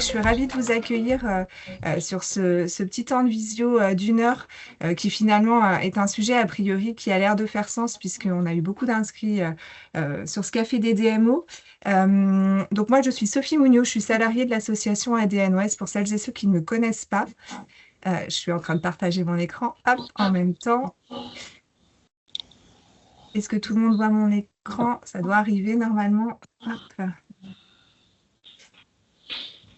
je suis ravie de vous accueillir sur ce petit temps de visio d'une heure qui finalement est un sujet a priori qui a l'air de faire sens puisqu'on a eu beaucoup d'inscrits sur ce café des DMO. Donc moi, je suis Sophie Mouniot, je suis salariée de l'association ADN Ouest pour celles et ceux qui ne me connaissent pas. Je suis en train de partager mon écran hop, en même temps. Est-ce que tout le monde voit mon écran? Ça doit arriver normalement. Hop.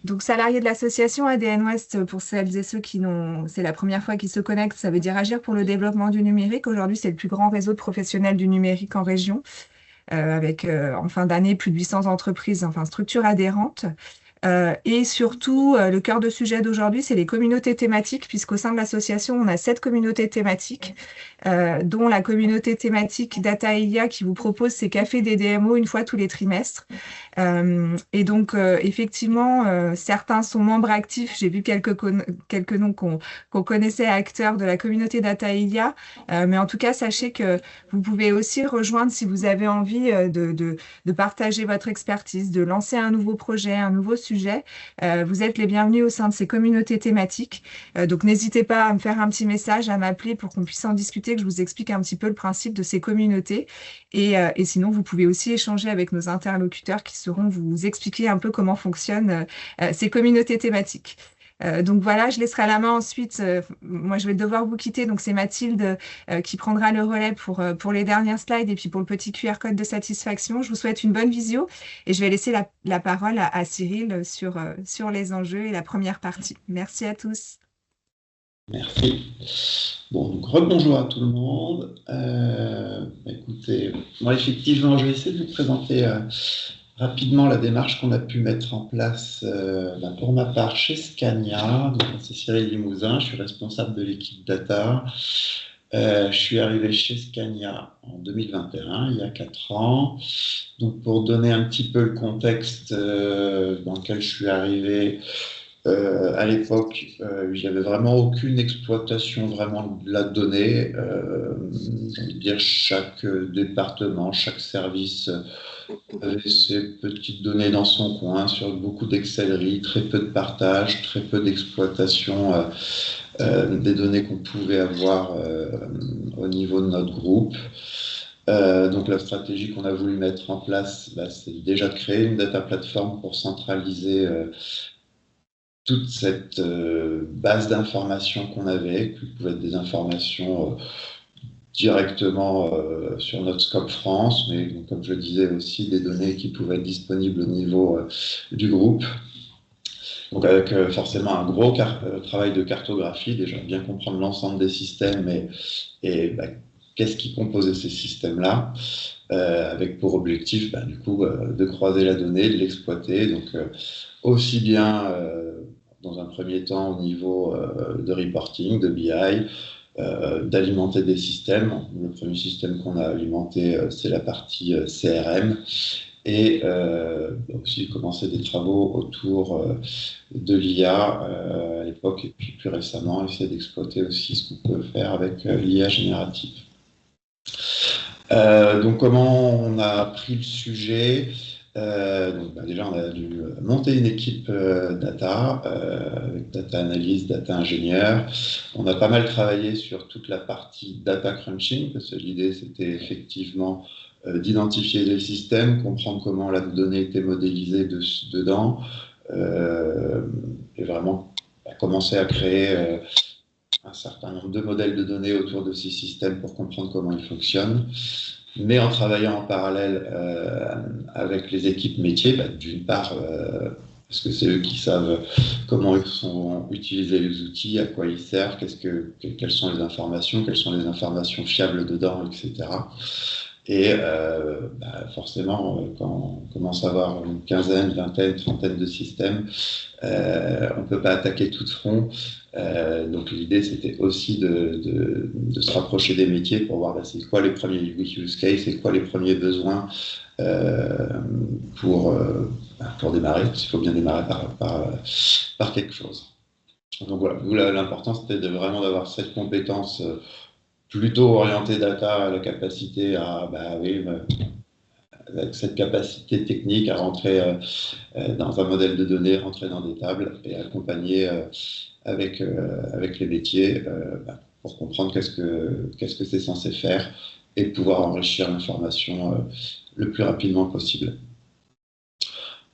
Donc, salarié de l'association ADN Ouest, pour celles et ceux qui n'ont, c'est la première fois qu'ils se connectent, ça veut dire agir pour le développement du numérique. Aujourd'hui, c'est le plus grand réseau de professionnels du numérique en région, avec en fin d'année plus de 800 entreprises, enfin structures adhérentes. Et surtout, le cœur de sujet d'aujourd'hui, c'est les communautés thématiques, puisqu'au sein de l'association, on a 7 communautés thématiques, dont la communauté thématique Data IA qui vous propose ses cafés des DMO une fois tous les trimestres. Et donc, effectivement, certains sont membres actifs. J'ai vu quelques noms qu'on connaissait, acteurs de la communauté Data IA. Mais en tout cas, sachez que vous pouvez aussi rejoindre si vous avez envie de partager votre expertise, de lancer un nouveau projet, un nouveau sujet. Vous êtes les bienvenus au sein de ces communautés thématiques. Donc, n'hésitez pas à me faire un petit message, à m'appeler pour qu'on puisse en discuter, que je vous explique un petit peu le principe de ces communautés. Et sinon, vous pouvez aussi échanger avec nos interlocuteurs qui sauront vous expliquer un peu comment fonctionnent ces communautés thématiques. Donc voilà, je laisserai la main ensuite. Moi, je vais devoir vous quitter. Donc c'est Mathilde qui prendra le relais pour les dernières slides et puis pour le petit QR code de satisfaction. Je vous souhaite une bonne visio et je vais laisser la parole à Cyril sur les enjeux et la première partie. Merci à tous. Merci. Bon, donc rebonjour à tout le monde. Écoutez, moi effectivement, je vais essayer de vous présenter rapidement la démarche qu'on a pu mettre en place pour ma part chez Scania. Donc, c'est Cyril Limousin, je suis responsable de l'équipe data. Je suis arrivé chez Scania en 2021, il y a 4 ans. Donc pour donner un petit peu le contexte dans lequel je suis arrivé, à l'époque, il n'y avait vraiment aucune exploitation vraiment de la donnée. J'ai envie de dire, chaque département, chaque service avait ses petites données dans son coin, sur beaucoup d'Excellerie, très peu de partage, très peu d'exploitation des données qu'on pouvait avoir au niveau de notre groupe. Donc la stratégie qu'on a voulu mettre en place, c'est déjà de créer une data platform pour centraliser toute cette base d'informations qu'on avait, qui pouvaient être des informations directement sur notre scope France, mais comme je le disais aussi, des données qui pouvaient être disponibles au niveau du groupe. Donc avec forcément un gros travail de cartographie, déjà bien comprendre l'ensemble des systèmes et qu'est-ce qui composait ces systèmes-là, avec pour objectif du coup de croiser la donnée, de l'exploiter, donc aussi bien dans un premier temps au niveau de reporting, de BI, d'alimenter des systèmes. Le premier système qu'on a alimenté, c'est la partie CRM, et aussi commencer des travaux autour de l'IA à l'époque, et puis plus récemment, essayer d'exploiter aussi ce qu'on peut faire avec l'IA générative. Donc comment on a pris le sujet? Déjà, on a dû monter une équipe data, avec data analyst, data ingénieur. On a pas mal travaillé sur toute la partie data crunching, parce que l'idée, c'était effectivement d'identifier les systèmes, comprendre comment la donnée était modélisée dedans, et vraiment commencer à créer un certain nombre de modèles de données autour de ces systèmes pour comprendre comment ils fonctionnent, mais en travaillant en parallèle avec les équipes métiers, d'une part, parce que c'est eux qui savent comment ils sont utilisés les outils, à quoi ils servent, quelles sont les informations fiables dedans, etc. Et forcément, quand on commence à avoir une quinzaine, vingtaine, trentaine de systèmes, on ne peut pas attaquer tout de front. Donc l'idée, c'était aussi de se rapprocher des métiers pour voir c'est quoi les premiers use cases, c'est quoi les premiers besoins pour démarrer, parce qu'il faut bien démarrer par quelque chose. Donc voilà, l'important, c'était vraiment d'avoir cette compétence plutôt orientée data, la capacité à avec cette capacité technique à rentrer dans un modèle de données, rentrer dans des tables et accompagner avec les métiers pour comprendre qu'est-ce que c'est censé faire et pouvoir enrichir l'information le plus rapidement possible.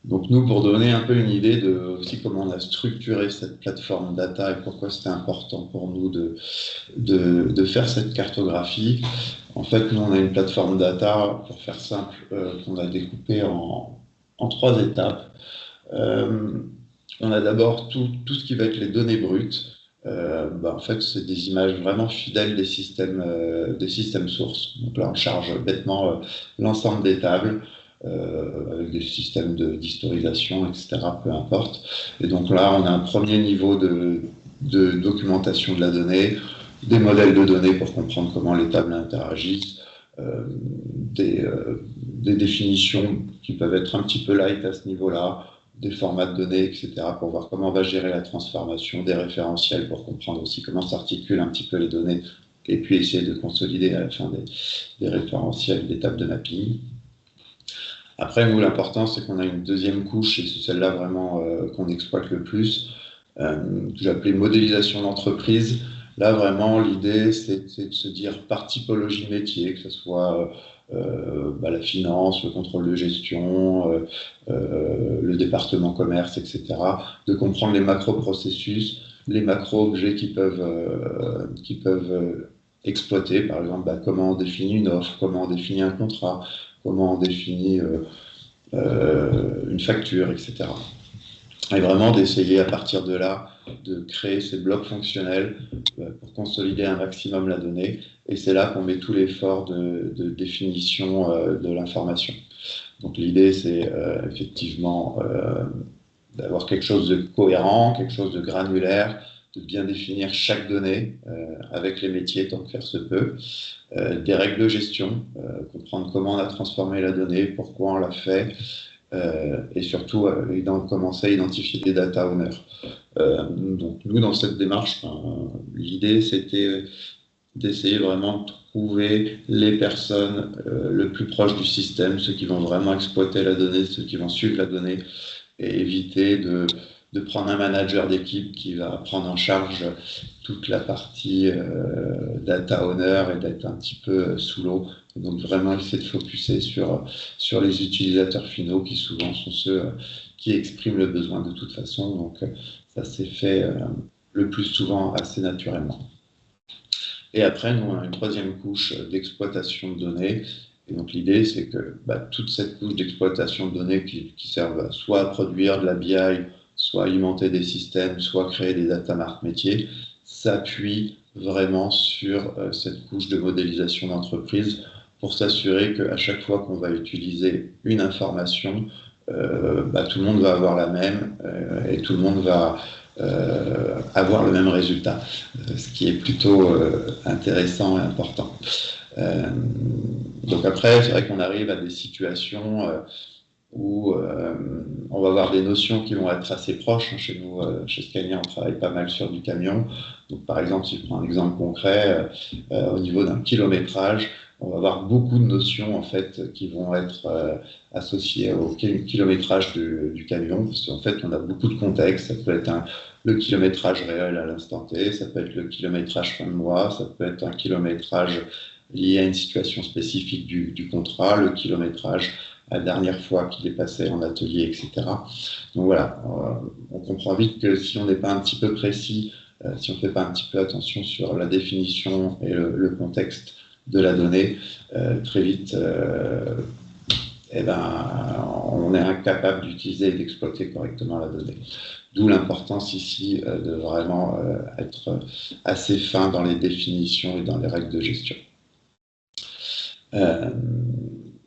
Donc nous, pour donner un peu une idée de aussi comment on a structuré cette plateforme data et pourquoi c'était important pour nous de faire cette cartographie, en fait, nous, on a une plateforme data, pour faire simple, qu'on a découpée en 3 étapes. On a d'abord tout ce qui va être les données brutes. En fait, c'est des images vraiment fidèles des systèmes sources. Donc là, on charge bêtement l'ensemble des tables. Avec des systèmes d'historisation, etc., peu importe. Et donc là, on a un premier niveau de documentation de la donnée, des modèles de données pour comprendre comment les tables interagissent, des définitions qui peuvent être un petit peu light à ce niveau-là, des formats de données, etc., pour voir comment on va gérer la transformation, des référentiels pour comprendre aussi comment s'articulent un petit peu les données, et puis essayer de consolider à la fin des référentiels, des tables de mapping. Après, nous, l'important, c'est qu'on a une deuxième couche, et c'est celle-là vraiment qu'on exploite le plus, que j'ai appelé modélisation d'entreprise. Là, vraiment, l'idée, c'est de se dire par typologie métier, que ce soit la finance, le contrôle de gestion, le département commerce, etc., de comprendre les macro-processus, les macro-objets qui peuvent exploiter. Par exemple, comment on définit une offre, comment on définit un contrat, comment on définit une facture, etc. Et vraiment d'essayer à partir de là de créer ces blocs fonctionnels pour consolider un maximum la donnée. Et c'est là qu'on met tout l'effort de définition de l'information. Donc l'idée, c'est effectivement d'avoir quelque chose de cohérent, quelque chose de granulaire, de bien définir chaque donnée avec les métiers tant que faire se peut, des règles de gestion, comprendre comment on a transformé la donnée, pourquoi on l'a fait, et surtout commencer à identifier des data owners. Donc nous, dans cette démarche, l'idée c'était d'essayer vraiment de trouver les personnes le plus proches du système, ceux qui vont vraiment exploiter la donnée, ceux qui vont suivre la donnée, et éviter de prendre un manager d'équipe qui va prendre en charge toute la partie data owner et d'être un petit peu sous l'eau. Donc vraiment essayer de focuser sur les utilisateurs finaux qui souvent sont ceux qui expriment le besoin de toute façon. Donc ça s'est fait le plus souvent assez naturellement. Et après, nous, on a une troisième couche d'exploitation de données. Et donc l'idée, c'est que toute cette couche d'exploitation de données qui servent soit à produire de la BI, soit alimenter des systèmes, soit créer des data marts métiers, s'appuie vraiment sur cette couche de modélisation d'entreprise pour s'assurer qu'à chaque fois qu'on va utiliser une information, tout le monde va avoir la même et tout le monde va avoir le même résultat, ce qui est plutôt intéressant et important. Donc après, c'est vrai qu'on arrive à des situations où on va avoir des notions qui vont être assez proches. Chez nous, chez Scania, on travaille pas mal sur du camion. Donc par exemple, si je prends un exemple concret, au niveau d'un kilométrage, on va avoir beaucoup de notions en fait qui vont être associées au kilométrage du camion, parce qu'en fait, on a beaucoup de contextes. Ça peut être le kilométrage réel à l'instant T, ça peut être le kilométrage fin de mois, ça peut être un kilométrage lié à une situation spécifique du contrat, le kilométrage la dernière fois qu'il est passé en atelier, etc. Donc voilà, on comprend vite que si on n'est pas un petit peu précis, si on ne fait pas un petit peu attention sur la définition et le contexte de la donnée, très vite, on est incapable d'utiliser et d'exploiter correctement la donnée. D'où l'importance ici de vraiment être assez fin dans les définitions et dans les règles de gestion.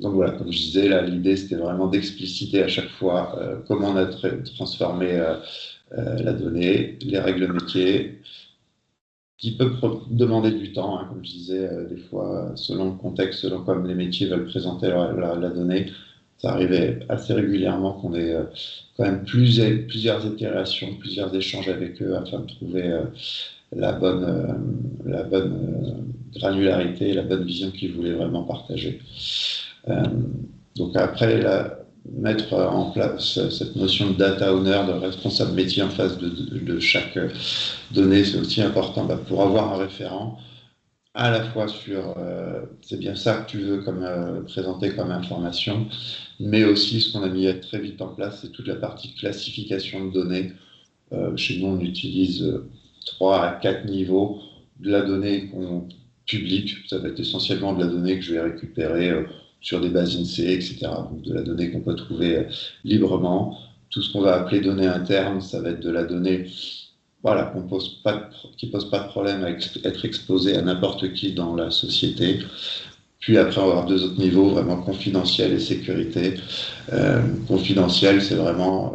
Donc voilà, comme je disais, là, l'idée c'était vraiment d'expliciter à chaque fois comment on a transformé la donnée, les règles métiers, qui peut demander du temps, hein, comme je disais, des fois, selon le contexte, selon comme les métiers veulent présenter la donnée. Ça arrivait assez régulièrement qu'on ait quand même plusieurs itérations, plusieurs échanges avec eux afin de trouver la bonne granularité, la bonne vision qu'ils voulaient vraiment partager. Donc après, mettre en place cette notion de data owner, de responsable métier en face de chaque donnée, c'est aussi important pour avoir un référent à la fois sur, c'est bien ça que tu veux présenter comme information, mais aussi ce qu'on a mis très vite en place, c'est toute la partie classification de données. Chez nous, on utilise 3 à 4 niveaux de la donnée qu'on publie. Ça va être essentiellement de la donnée que je vais récupérer sur des bases INSEE, etc. Donc de la donnée qu'on peut trouver librement. Tout ce qu'on va appeler données internes, ça va être de la donnée voilà, qui ne pose pas de problème à être exposé à n'importe qui dans la société. Puis après, on va avoir 2 autres niveaux, vraiment confidentiel et sécurité. Confidentiel, c'est vraiment,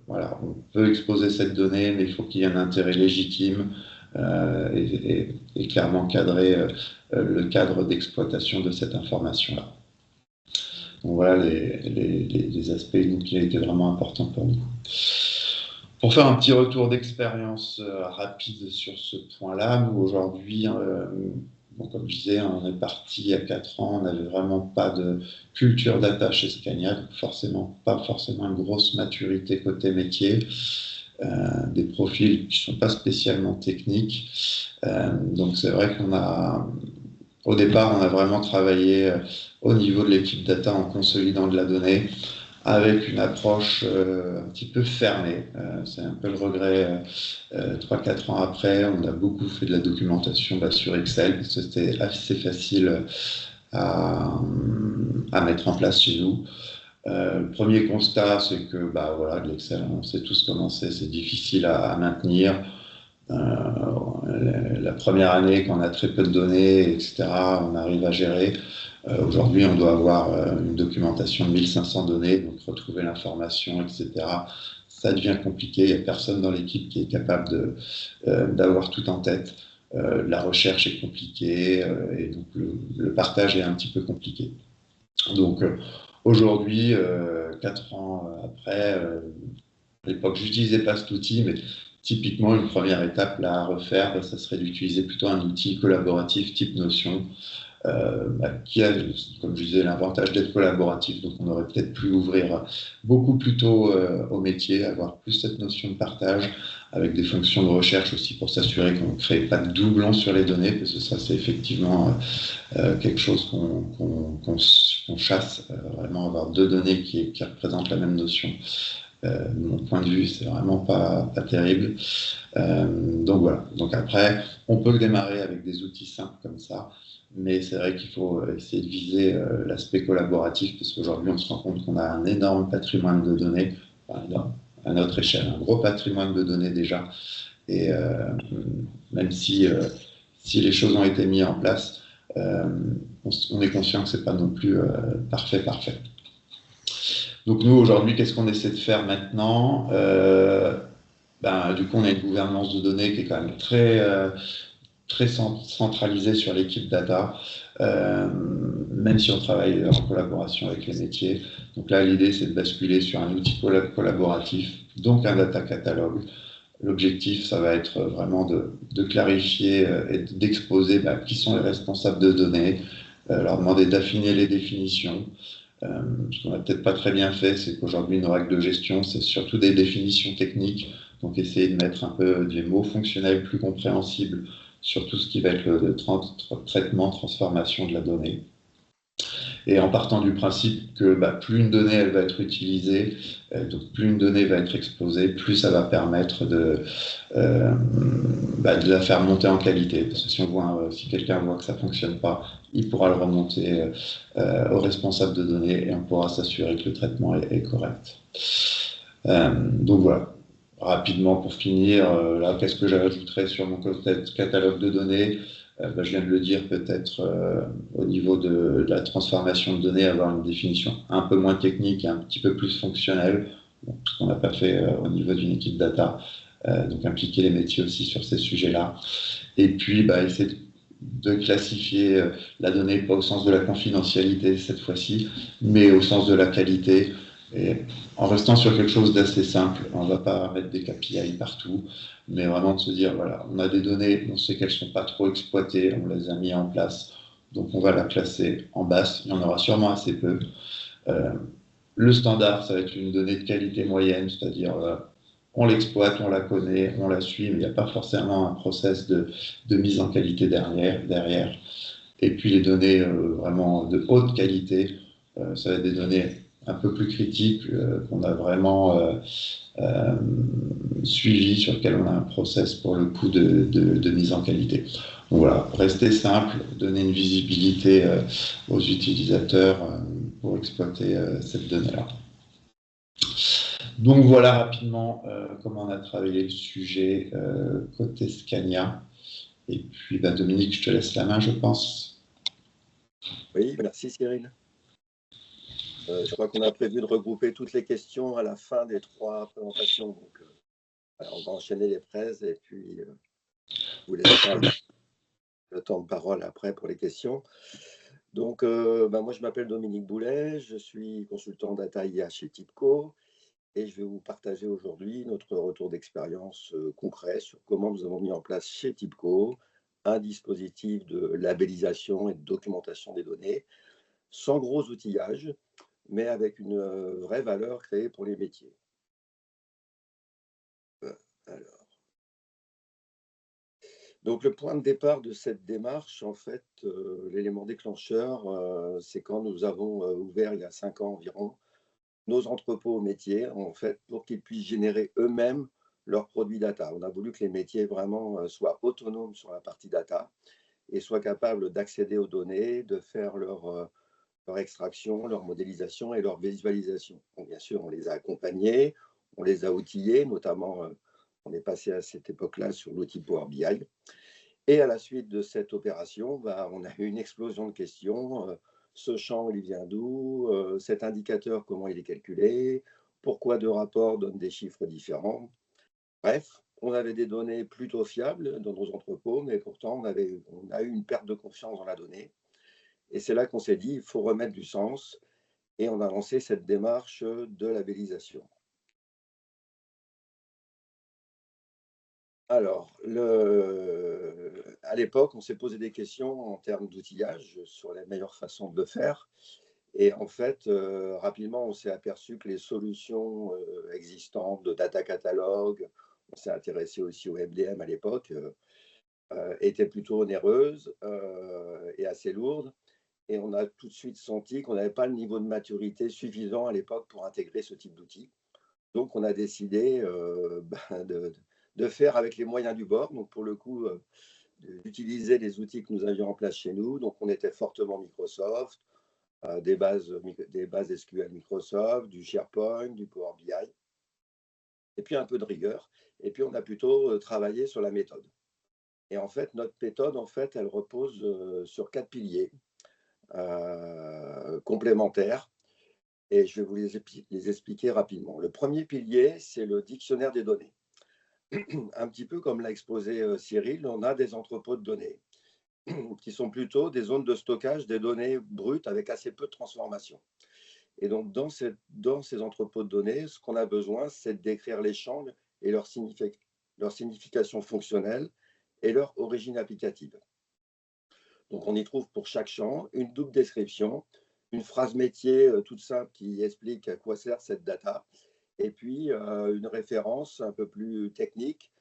voilà, on peut exposer cette donnée, mais il faut qu'il y ait un intérêt légitime et clairement cadrer le cadre d'exploitation de cette information-là. Donc voilà les aspects qui ont été vraiment importants pour nous. Pour faire un petit retour d'expérience rapide sur ce point-là, nous aujourd'hui, bon, comme je disais, on est parti il y a 4 ans, on n'avait vraiment pas de culture data chez Scania, donc pas forcément une grosse maturité côté métier, des profils qui ne sont pas spécialement techniques. Donc c'est vrai au départ, on a vraiment travaillé au niveau de l'équipe data en consolidant de la donnée, avec une approche un petit peu fermée. C'est un peu le regret. 3-4 ans après, on a beaucoup fait de la documentation sur Excel, parce que c'était assez facile à mettre en place chez nous. Le premier constat, c'est que voilà, de l'Excel, on sait tous comment c'est difficile à maintenir. La première année, quand on a très peu de données, etc., on arrive à gérer. Aujourd'hui, on doit avoir une documentation de 1500 données, donc retrouver l'information, etc. Ça devient compliqué. Il n'y a personne dans l'équipe qui est capable d'avoir tout en tête. La recherche est compliquée et donc le partage est un petit peu compliqué. Donc aujourd'hui, 4 ans après, à l'époque, je n'utilisais pas cet outil, mais typiquement, une première étape là, à refaire, ça serait d'utiliser plutôt un outil collaboratif type Notion. Qui a, comme je disais, l'avantage d'être collaboratif, donc on aurait peut-être pu ouvrir beaucoup plus tôt au métier, avoir plus cette notion de partage, avec des fonctions de recherche aussi pour s'assurer qu'on ne crée pas de doublons sur les données, parce que ça c'est effectivement quelque chose qu'on chasse, vraiment avoir 2 données qui représentent la même notion. De mon point de vue, c'est vraiment pas terrible. Donc voilà. Donc après, on peut démarrer avec des outils simples comme ça, mais c'est vrai qu'il faut essayer de viser l'aspect collaboratif, parce qu'aujourd'hui, on se rend compte qu'on a un énorme patrimoine de données, à notre échelle, un gros patrimoine de données déjà. Et même si les choses ont été mises en place, on est conscient que ce n'est pas non plus parfait. Donc nous, aujourd'hui, qu'est-ce qu'on essaie de faire maintenant? Du coup, on a une gouvernance de données qui est quand même très centralisée sur l'équipe data, même si on travaille en collaboration avec les métiers. Donc là, l'idée, c'est de basculer sur un outil collaboratif, donc un data catalogue. L'objectif, ça va être vraiment de clarifier et d'exposer qui sont les responsables de données, leur demander d'affiner les définitions. Ce qu'on n'a peut-être pas très bien fait, c'est qu'aujourd'hui, nos règles de gestion, c'est surtout des définitions techniques. Donc, essayer de mettre un peu des mots fonctionnels plus compréhensibles sur tout ce qui va être le traitement, transformation de la donnée. Et en partant du principe que plus une donnée elle va être utilisée, donc plus une donnée va être exposée, plus ça va permettre de la faire monter en qualité. Parce que si quelqu'un voit que ça ne fonctionne pas, il pourra le remonter au responsable de données et on pourra s'assurer que le traitement est correct. Donc voilà. Rapidement pour finir, là, qu'est-ce que j'ajouterais sur mon catalogue de données? Je viens de le dire, peut-être au niveau de la transformation de données, avoir une définition un peu moins technique et un petit peu plus fonctionnelle, ce qu'on n'a pas fait au niveau d'une équipe data, donc impliquer les métiers aussi sur ces sujets-là. Et puis, essayer de classifier la donnée, pas au sens de la confidentialité cette fois-ci, mais au sens de la qualité. Et en restant sur quelque chose d'assez simple, on ne va pas mettre des KPI partout, mais vraiment de se dire, voilà, on a des données, on sait qu'elles ne sont pas trop exploitées, on les a mis en place, donc on va la classer en basse, il y en aura sûrement assez peu. Euh, le standard, ça va être une donnée de qualité moyenne, c'est-à-dire on l'exploite, on la connaît, on la suit, mais il n'y a pas forcément un process de mise en qualité derrière. Et puis les données vraiment de haute qualité, ça va être des données un peu plus critiques qu'on a vraiment euh, suivies, sur lesquelles on a un process pour le coup de mise en qualité. Donc voilà, rester simple, donner une visibilité aux utilisateurs pour exploiter cette donnée-là. Donc voilà rapidement comment on a travaillé le sujet côté Scania. Et puis Dominique, je te laisse la main, je pense. Oui, merci Cyril. Je crois qu'on a prévu de regrouper toutes les questions à la fin des 3 présentations. Donc, on va enchaîner les presse et puis vous laissera le temps de parole après pour les questions. Donc, moi, je m'appelle Dominique Boulet, je suis consultant data IA chez TIBCO et je vais vous partager aujourd'hui notre retour d'expérience concret sur comment nous avons mis en place chez TIBCO un dispositif de labellisation et de documentation des données sans gros outillage, mais avec une vraie valeur créée pour les métiers. Alors. Donc, le point de départ de cette démarche, en fait, l'élément déclencheur, c'est quand nous avons ouvert il y a 5 ans environ nos entrepôts métiers, en fait, pour qu'ils puissent générer eux-mêmes leurs produits data. On a voulu que les métiers vraiment soient autonomes sur la partie data et soient capables d'accéder aux données, de faire leur extraction, leur modélisation et leur visualisation. Donc, bien sûr, on les a accompagnés, on les a outillés, notamment, on est passé à cette époque-là sur l'outil Power BI. Et à la suite de cette opération, on a eu une explosion de questions. Ce champ, il vient d'où? Cet indicateur, comment il est calculé? Pourquoi 2 rapports donnent des chiffres différents? Bref, on avait des données plutôt fiables dans nos entrepôts, mais pourtant, on a eu une perte de confiance dans la donnée. Et c'est là qu'on s'est dit, il faut remettre du sens. Et on a lancé cette démarche de labellisation. Alors, à l'époque, on s'est posé des questions en termes d'outillage sur les meilleures façons de le faire. Et en fait, rapidement, on s'est aperçu que les solutions existantes de data catalogue, on s'est intéressé aussi au MDM à l'époque, étaient plutôt onéreuses et assez lourdes. Et on a tout de suite senti qu'on n'avait pas le niveau de maturité suffisant à l'époque pour intégrer ce type d'outils. Donc, on a décidé de faire avec les moyens du bord. Donc, pour le coup, d'utiliser les outils que nous avions en place chez nous. Donc, on était fortement Microsoft, des bases SQL Microsoft, du SharePoint, du Power BI, et puis un peu de rigueur. Et puis, on a plutôt travaillé sur la méthode. Et en fait, notre méthode, elle repose sur 4 piliers complémentaires. Et je vais vous les expliquer rapidement. Le premier pilier, c'est le dictionnaire des données. Un petit peu comme l'a exposé Cyril, on a des entrepôts de données qui sont plutôt des zones de stockage des données brutes avec assez peu de transformation. Et donc, dans ces entrepôts de données, ce qu'on a besoin, c'est de décrire les champs et leur signification fonctionnelle et leur origine applicative. Donc, on y trouve pour chaque champ une double description, une phrase métier toute simple qui explique à quoi sert cette data, et puis une référence un peu plus technique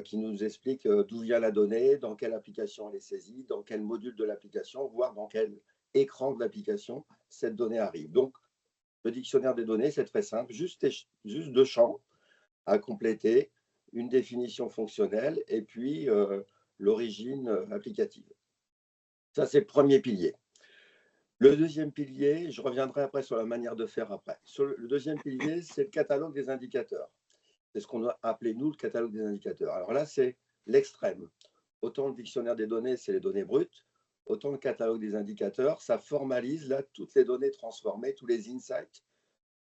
qui nous explique d'où vient la donnée, dans quelle application elle est saisie, dans quel module de l'application, voire dans quel écran de l'application cette donnée arrive. Donc, le dictionnaire des données, c'est très simple, juste 2 champs à compléter, une définition fonctionnelle et puis l'origine applicative. Ça, c'est le premier pilier. Le deuxième pilier, je reviendrai après sur la manière de faire après. Le deuxième pilier, c'est le catalogue des indicateurs. C'est ce qu'on a appelé, nous, le catalogue des indicateurs. Alors là, c'est l'extrême. Autant le dictionnaire des données, c'est les données brutes, autant le catalogue des indicateurs, ça formalise là toutes les données transformées, tous les insights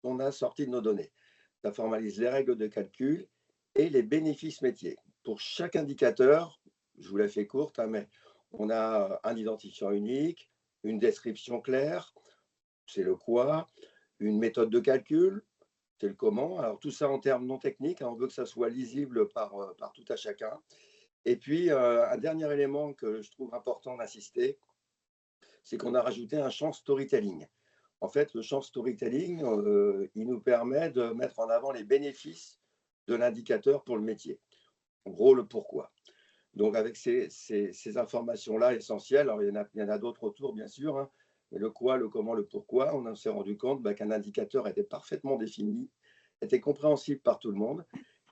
qu'on a sortis de nos données. Ça formalise les règles de calcul et les bénéfices métiers. Pour chaque indicateur, je vous la fais courte, mais on a un identifiant unique, une description claire, c'est le quoi, une méthode de calcul, c'est le comment. Alors tout ça en termes non techniques, on veut que ça soit lisible par tout à chacun. Et puis un dernier élément que je trouve important d'insister, c'est qu'on a rajouté un champ storytelling. En fait, le champ storytelling, il nous permet de mettre en avant les bénéfices de l'indicateur pour le métier. En gros, le pourquoi. Donc, avec ces informations-là essentielles, alors il y en a d'autres autour, bien sûr, hein, mais le quoi, le comment, le pourquoi, on s'est rendu compte qu'un indicateur était parfaitement défini, était compréhensible par tout le monde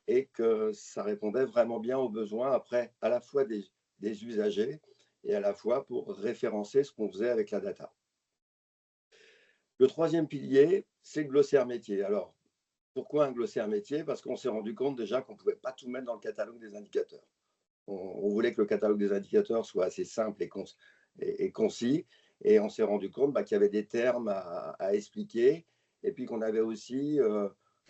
et que ça répondait vraiment bien aux besoins, après, à la fois des usagers et à la fois pour référencer ce qu'on faisait avec la data. Le troisième pilier, c'est le glossaire métier. Alors, pourquoi un glossaire métier? Parce qu'on s'est rendu compte déjà qu'on ne pouvait pas tout mettre dans le catalogue des indicateurs. On voulait que le catalogue des indicateurs soit assez simple et concis. Et on s'est rendu compte qu'il y avait des termes à expliquer. Et puis qu'on avait aussi,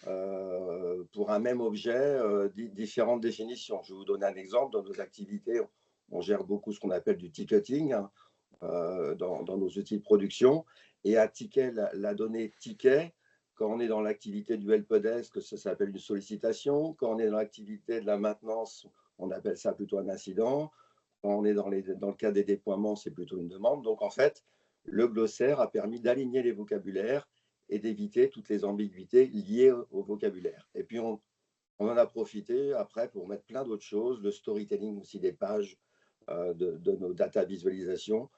pour un même objet, différentes définitions. Je vais vous donner un exemple. Dans nos activités, on gère beaucoup ce qu'on appelle du ticketing, hein, dans nos outils de production. Et à ticket, la donnée ticket, quand on est dans l'activité du helpdesk, ça s'appelle une sollicitation. Quand on est dans l'activité de la maintenance, on appelle ça plutôt un incident. Quand on est dans le cas des déploiements, c'est plutôt une demande. Donc, en fait, le glossaire a permis d'aligner les vocabulaires et d'éviter toutes les ambiguïtés liées au vocabulaire. Et puis, on en a profité après pour mettre plein d'autres choses, le storytelling aussi des pages de nos data visualisations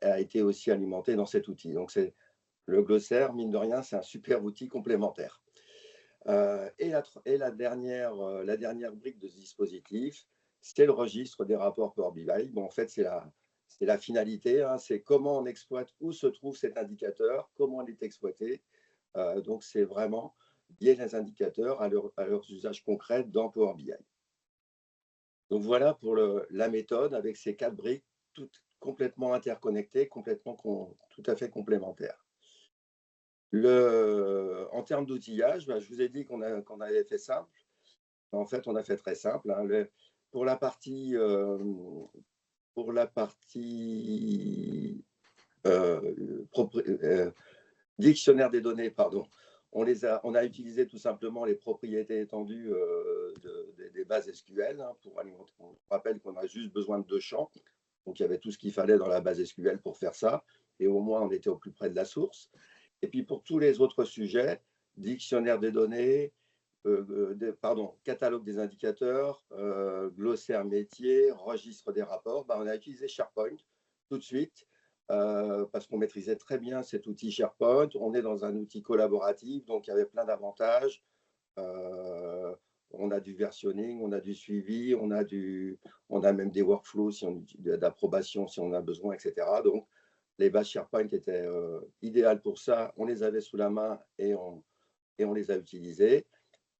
a été aussi alimenté dans cet outil. Donc, le glossaire, mine de rien, c'est un super outil complémentaire. Et la dernière brique de ce dispositif, c'est le registre des rapports Power BI. Bon, en fait, c'est la finalité, hein, c'est comment on exploite, où se trouve cet indicateur, comment il est exploité. Donc, c'est vraiment lier les indicateurs à leurs usages concrets dans Power BI. Donc, voilà pour la méthode avec ces 4 briques, toutes complètement interconnectées, tout à fait complémentaires. En termes d'outillage, je vous ai dit qu'on avait fait simple. En fait, on a fait très simple, hein. Pour la partie dictionnaire des données, pardon, on a utilisé tout simplement les propriétés étendues des bases SQL, hein, pour alimenter. On rappelle qu'on a juste besoin de 2 champs. Donc, il y avait tout ce qu'il fallait dans la base SQL pour faire ça. Et au moins, on était au plus près de la source. Et puis, pour tous les autres sujets, dictionnaire des données, catalogue des indicateurs, glossaire métier, registre des rapports, on a utilisé SharePoint tout de suite parce qu'on maîtrisait très bien cet outil SharePoint. On est dans un outil collaboratif, donc il y avait plein d'avantages. On a du versionning, on a du suivi, on a même des workflows d'approbation si on a besoin, etc. Donc, les bases SharePoint étaient idéales pour ça. On les avait sous la main et on les a utilisées.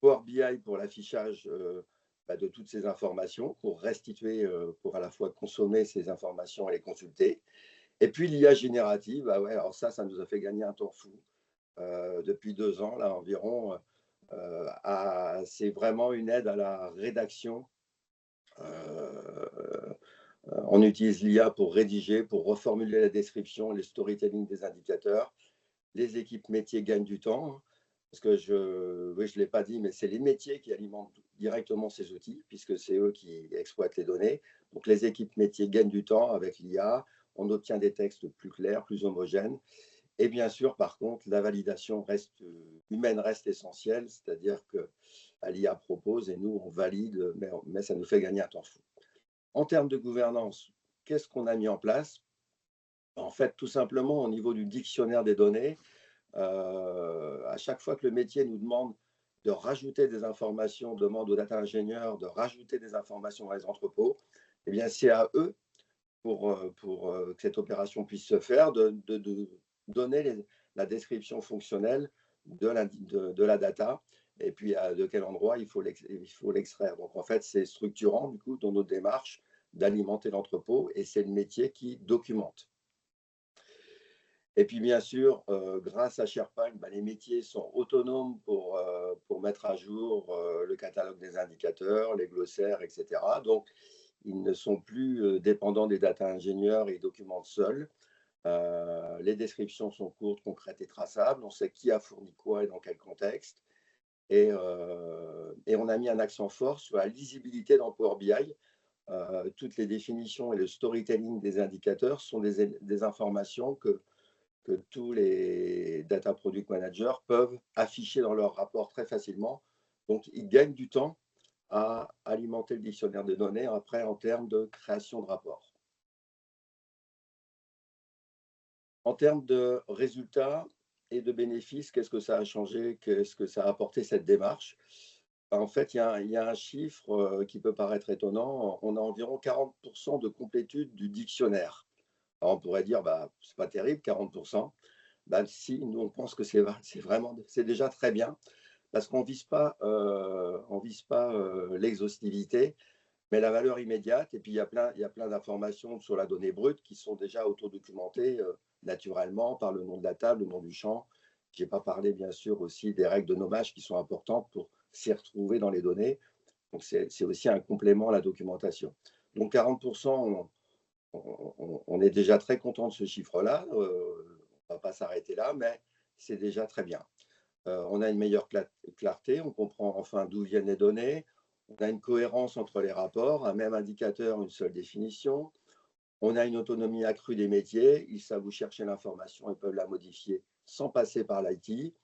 Power BI pour l'affichage de toutes ces informations, pour restituer, pour à la fois consommer ces informations et les consulter. Et puis l'IA générative, alors ça nous a fait gagner un temps fou. Depuis 2 ans, là environ, c'est vraiment une aide à la rédaction. On utilise l'IA pour rédiger, pour reformuler la description, les storytelling des indicateurs. Les équipes métiers gagnent du temps, parce que je ne l'ai pas dit, mais c'est les métiers qui alimentent directement ces outils, puisque c'est eux qui exploitent les données. Donc, les équipes métiers gagnent du temps avec l'IA. On obtient des textes plus clairs, plus homogènes. Et bien sûr, par contre, la validation humaine reste essentielle, c'est-à-dire que l'IA propose et nous, on valide, mais ça nous fait gagner un temps fou. En termes de gouvernance, qu'est-ce qu'on a mis en place? En fait, tout simplement, au niveau du dictionnaire des données, à chaque fois que le métier nous demande de rajouter des informations, demande aux data ingénieurs de rajouter des informations dans les entrepôts, eh bien, c'est à eux, pour que cette opération puisse se faire, de donner la description fonctionnelle de la data et puis de quel endroit il faut l'extraire. Donc, en fait, c'est structurant, du coup, dans notre démarche d'alimenter l'entrepôt et c'est le métier qui documente. Et puis, bien sûr, grâce à SharePoint, les métiers sont autonomes pour mettre à jour le catalogue des indicateurs, les glossaires, etc. Donc, ils ne sont plus dépendants des data ingénieurs et ils documentent seuls. Les descriptions sont courtes, concrètes et traçables. On sait qui a fourni quoi et dans quel contexte. Et on a mis un accent fort sur la lisibilité dans Power BI. Toutes les définitions et le storytelling des indicateurs sont des informations que que tous les data product managers peuvent afficher dans leur rapport très facilement. Donc, ils gagnent du temps à alimenter le dictionnaire de données après en termes de création de rapports. En termes de résultats et de bénéfices, qu'est-ce que ça a changé? Qu'est-ce que ça a apporté cette démarche? En fait, il y a un chiffre qui peut paraître étonnant. On a environ 40% de complétude du dictionnaire. Alors, on pourrait dire, bah, c'est pas terrible, 40%. Bah, si, nous, on pense que c'est déjà très bien parce qu'on vise pas l'exhaustivité, mais la valeur immédiate. Et puis, il y a plein d'informations sur la donnée brute qui sont déjà autodocumentées naturellement par le nom de la table, le nom du champ. Je n'ai pas parlé, bien sûr, aussi des règles de nommage qui sont importantes pour s'y retrouver dans les données. Donc, c'est aussi un complément à la documentation. Donc, 40%, on est déjà très content de ce chiffre-là. On ne va pas s'arrêter là, mais c'est déjà très bien. On a une meilleure clarté, on comprend enfin d'où viennent les données, on a une cohérence entre les rapports, un même indicateur, une seule définition, on a une autonomie accrue des métiers, ils savent où chercher l'information et peuvent la modifier sans passer par l'IT,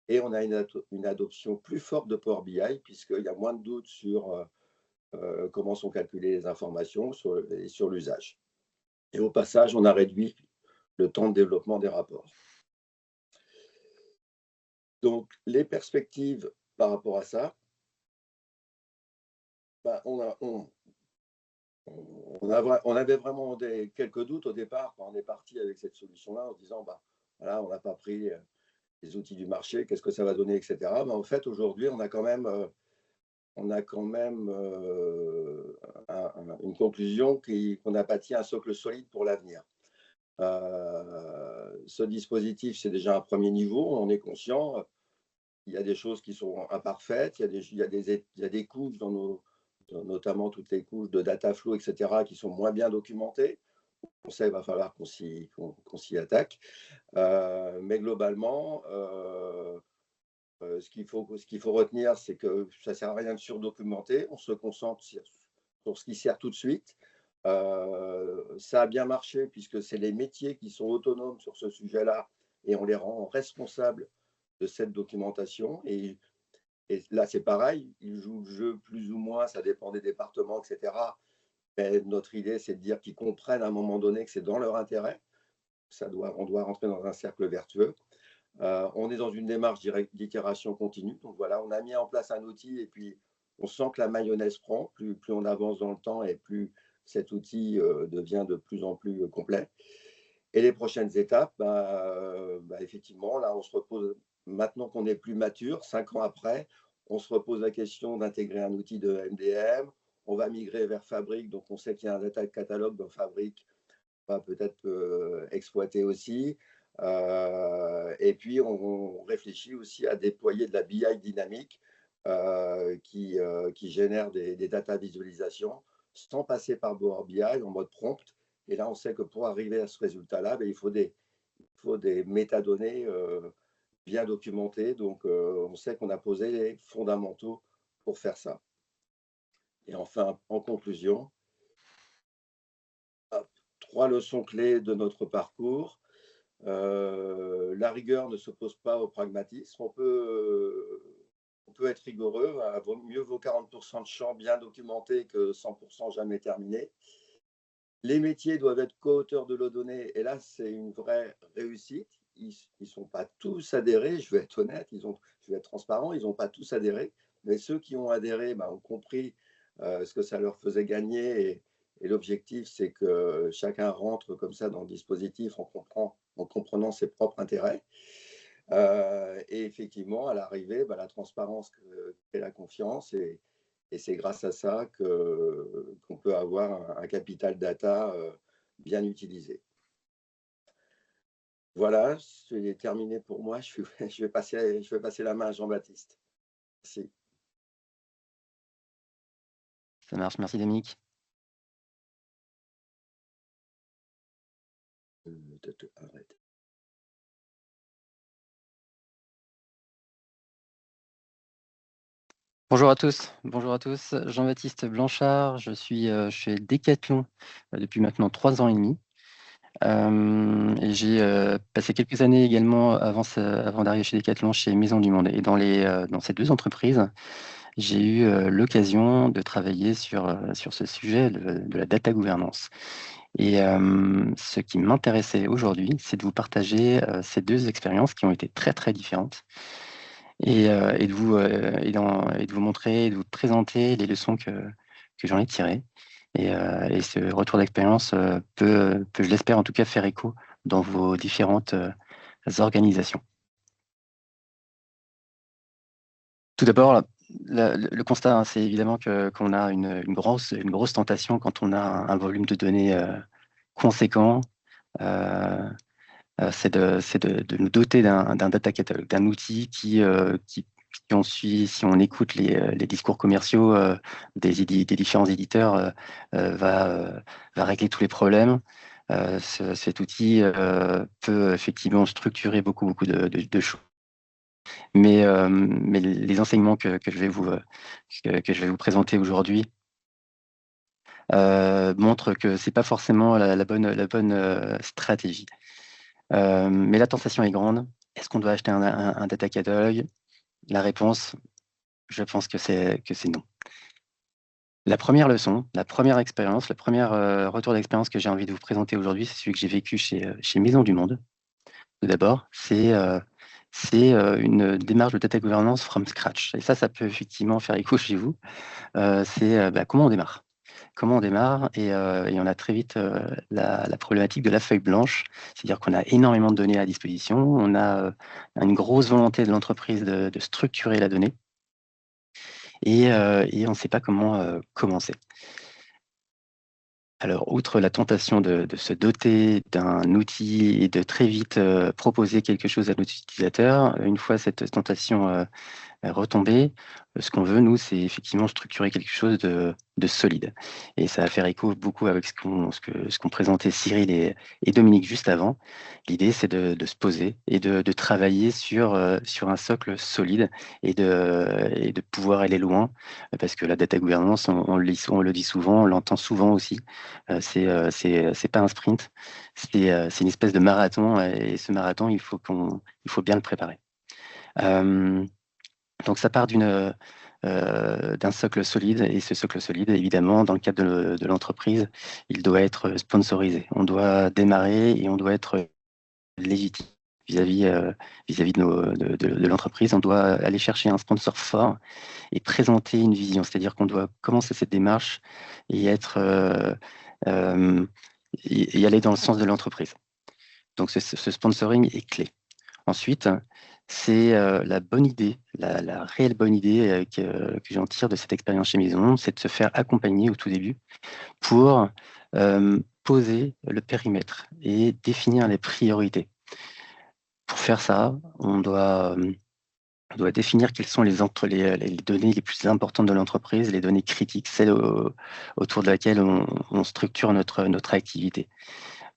et on a une adoption plus forte de Power BI, puisqu'il y a moins de doutes sur comment sont calculées les informations et sur l'usage. Et au passage, on a réduit le temps de développement des rapports. Donc, les perspectives par rapport à ça, bah, on avait vraiment quelques doutes au départ quand on est parti avec cette solution-là en se disant, bah, voilà, on n'a pas pris les outils du marché, qu'est-ce que ça va donner, etc. Mais en fait, aujourd'hui, on a quand même une conclusion qu'on a bâti un socle solide pour l'avenir. Ce dispositif, c'est déjà un premier niveau, on est conscient. Il y a des choses qui sont imparfaites, il y a des couches notamment toutes les couches de data flow, etc., qui sont moins bien documentées. On sait qu'il va falloir qu'on s'y attaque. Mais globalement, ce qu'il faut retenir, c'est que ça ne sert à rien de surdocumenter. On se concentre sur ce qui sert tout de suite. Ça a bien marché puisque c'est les métiers qui sont autonomes sur ce sujet-là et on les rend responsables de cette documentation. Et là, c'est pareil, ils jouent le jeu plus ou moins, ça dépend des départements, etc. Mais notre idée, c'est de dire qu'ils comprennent à un moment donné que c'est dans leur intérêt. On doit rentrer dans un cercle vertueux. On est dans une démarche d'itération continue. Donc voilà, on a mis en place un outil et puis on sent que la mayonnaise prend. Plus on avance dans le temps et plus cet outil devient de plus en plus complet. Et les prochaines étapes, effectivement, là, on se repose, maintenant qu'on est plus mature, 5 ans après, on se repose la question d'intégrer un outil de MDM. On va migrer vers Fabric, donc on sait qu'il y a un data catalogue dans Fabric, on va peut-être exploiter aussi. Et puis, on réfléchit aussi à déployer de la BI dynamique qui génère des data visualisations sans passer par Power BI en mode prompt. Et là, on sait que pour arriver à ce résultat-là, il faut des métadonnées bien documentées. Donc, on sait qu'on a posé les fondamentaux pour faire ça. Et enfin, en conclusion, 3 leçons clés de notre parcours. La rigueur ne s'oppose pas au pragmatisme. On peut être rigoureux. Mieux vaut 40% de champs bien documentés que 100% jamais terminés. Les métiers doivent être co-auteurs de nos données. Et là, c'est une vraie réussite. Ils ne sont pas tous adhérés. Je vais être honnête, je vais être transparent. Ils n'ont pas tous adhéré. Mais ceux qui ont adhéré ont compris ce que ça leur faisait gagner. Et l'objectif, c'est que chacun rentre comme ça dans le dispositif en comprenant ses propres intérêts. Et effectivement, à l'arrivée, la transparence et la confiance. Et c'est grâce à ça qu'on peut avoir un capital data bien utilisé. Voilà, c'est terminé pour moi. Je vais passer la main à Jean-Baptiste. Merci. Ça marche, merci Dominique. Arrête. Bonjour à tous, Jean-Baptiste Blanchard, je suis chez Decathlon depuis maintenant 3 ans et demi. Et j'ai passé quelques années également avant d'arriver chez Decathlon, chez Maison du Monde. Et dans ces deux entreprises, j'ai eu l'occasion de travailler sur ce sujet de la data gouvernance. Et ce qui m'intéressait aujourd'hui, c'est de vous partager ces deux expériences qui ont été très très différentes et de vous montrer, et de vous présenter les leçons que j'en ai tirées. Et ce retour d'expérience peut, je l'espère en tout cas, faire écho dans vos différentes organisations. Tout d'abord, le constat, hein, c'est évidemment qu'on a une grosse tentation quand on a un volume de données conséquent. C'est de nous doter d'un data catalogue, d'un outil qui si on écoute les discours commerciaux des différents éditeurs, va régler tous les problèmes. Cet outil peut effectivement structurer beaucoup de choses. Mais les enseignements que je vais vous présenter aujourd'hui montrent que c'est pas forcément la bonne stratégie. Mais la tentation est grande. Est-ce qu'on doit acheter un data catalogue? La réponse, je pense que c'est non. La première leçon, la première expérience, le premier retour d'expérience que j'ai envie de vous présenter aujourd'hui, c'est celui que j'ai vécu chez Maison du Monde. Tout d'abord, c'est une démarche de data governance from scratch. Et ça peut effectivement faire écho chez vous. C'est comment on démarre. Comment on démarre et on a très vite la problématique de la feuille blanche, c'est-à-dire qu'on a énormément de données à disposition, on a une grosse volonté de l'entreprise de structurer la donnée et on ne sait pas comment commencer. Alors, outre la tentation de se doter d'un outil et de très vite proposer quelque chose à notre utilisateur, une fois cette tentation retombée, ce qu'on veut, nous, c'est effectivement structurer quelque chose de solide. Et ça va faire écho beaucoup avec ce qu'ont présenté Cyril et Dominique juste avant. L'idée, c'est de se poser et de travailler sur un socle solide et de pouvoir aller loin, parce que la data gouvernance, on le dit souvent, on l'entend souvent aussi, c'est pas un sprint, c'est une espèce de marathon, et ce marathon, il faut bien le préparer. Donc ça part d'un socle solide, et ce socle solide, évidemment, dans le cadre de l'entreprise, il doit être sponsorisé. On doit démarrer et on doit être légitime vis-à-vis de l'entreprise. On doit aller chercher un sponsor fort et présenter une vision, c'est-à-dire qu'on doit commencer cette démarche et y aller dans le sens de l'entreprise. Donc ce sponsoring est clé. Ensuite, c'est la bonne idée, la réelle bonne idée que j'en tire de cette expérience chez Maison, c'est de se faire accompagner au tout début pour poser le périmètre et définir les priorités. Pour faire ça, on doit définir quelles sont les données les plus importantes de l'entreprise, les données critiques, celles autour de laquelle on structure notre activité,